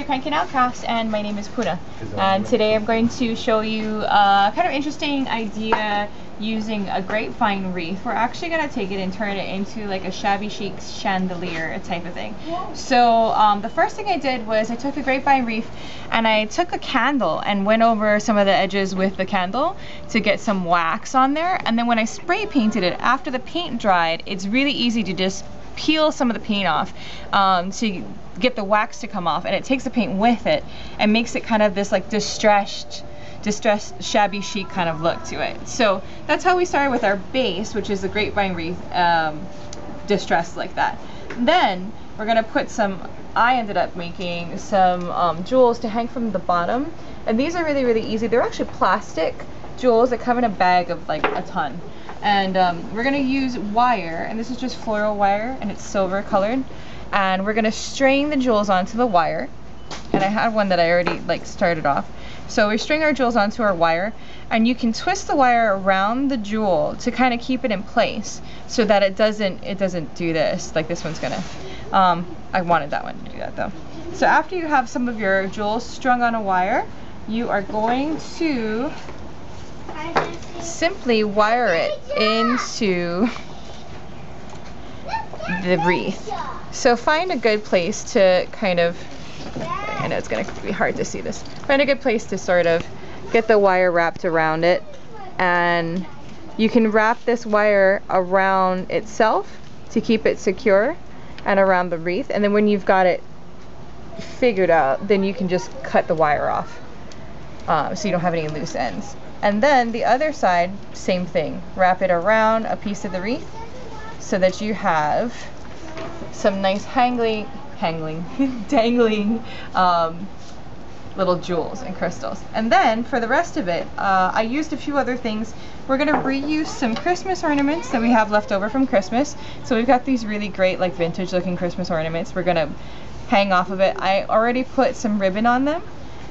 to Crankin and my name is Puna. And today I'm going to show you a kind of interesting idea using a grapevine wreath. We're actually going to take it and turn it into like a shabby chic chandelier type of thing. So the first thing I did was I took a grapevine wreath and I took a candle and went over some of the edges with the candle to get some wax on there. And then when I spray painted it, after the paint dried, it's really easy to just peel some of the paint off to get the wax to come off, and it takes the paint with it and makes it kind of this like distressed shabby chic kind of look to it. So that's how we started with our base, which is the grapevine wreath, distressed like that. Then we're gonna put some, I ended up making some jewels to hang from the bottom, and these are really easy. They're actually plastic jewels that come in a bag of like a ton. And we're gonna use wire, and this is just floral wire, and it's silver colored. And we're gonna string the jewels onto the wire. And I had one that I already like started off. So we string our jewels onto our wire, and you can twist the wire around the jewel to kind of keep it in place, so that it doesn't do this like this one's gonna. I wanted that one to do that though. So after you have some of your jewels strung on a wire, you are going to simply wire it into the wreath. So find a good place to kind of, I know it's going to be hard to see this, find a good place to sort of get the wire wrapped around it, and you can wrap this wire around itself to keep it secure and around the wreath, and then when you've got it figured out, then you can just cut the wire off so you don't have any loose ends. And then the other side, same thing. Wrap it around a piece of the wreath so that you have some nice dangling little jewels and crystals. And then for the rest of it, I used a few other things. We're gonna reuse some Christmas ornaments that we have left over from Christmas. So we've got these really great like vintage looking Christmas ornaments. We're gonna hang off of it. I already put some ribbon on them.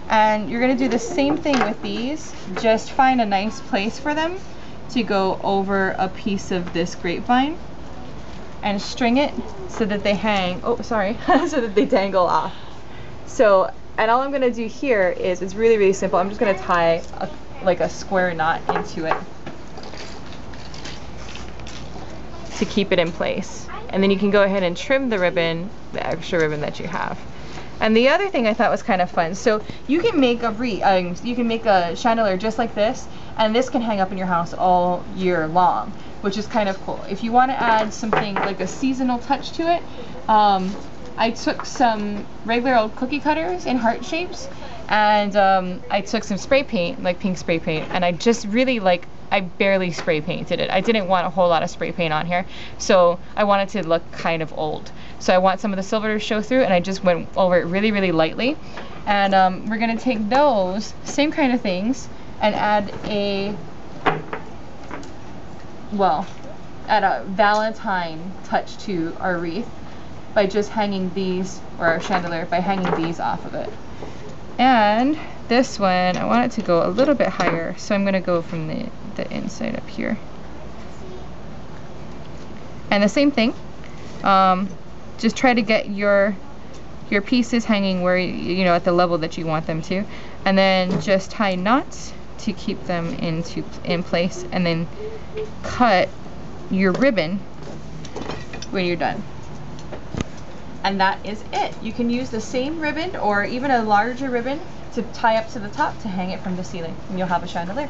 And you're going to do the same thing with these. Just find a nice place for them to go over a piece of this grapevine and string it so that they hang, oh sorry, so that they dangle off. So, and all I'm going to do here is, it's really simple. I'm just going to tie like a square knot into it to keep it in place. And then you can go ahead and trim the ribbon, the extra ribbon that you have. And the other thing I thought was kind of fun, so you can make a wreath, you can make a chandelier just like this, and this can hang up in your house all year long, which is kind of cool. If you want to add something like a seasonal touch to it, I took some regular old cookie cutters in heart shapes, and I took some spray paint, like pink spray paint, and I just really like, I barely spray painted it. I didn't want a whole lot of spray paint on here, so I wanted to look kind of old. So I want some of the silver to show through, and I just went over it really lightly. And we're gonna take those same kind of things and add a Valentine touch to our wreath by just hanging these, or our chandelier, by hanging these off of it. And this one, I want it to go a little bit higher, so I'm gonna go from the inside up here. And the same thing, just try to get your pieces hanging where you know, at the level that you want them to, and then just tie knots to keep them in place, and then cut your ribbon when you're done. And that is it. You can use the same ribbon or even a larger ribbon to tie up to the top to hang it from the ceiling, and you'll have a chandelier.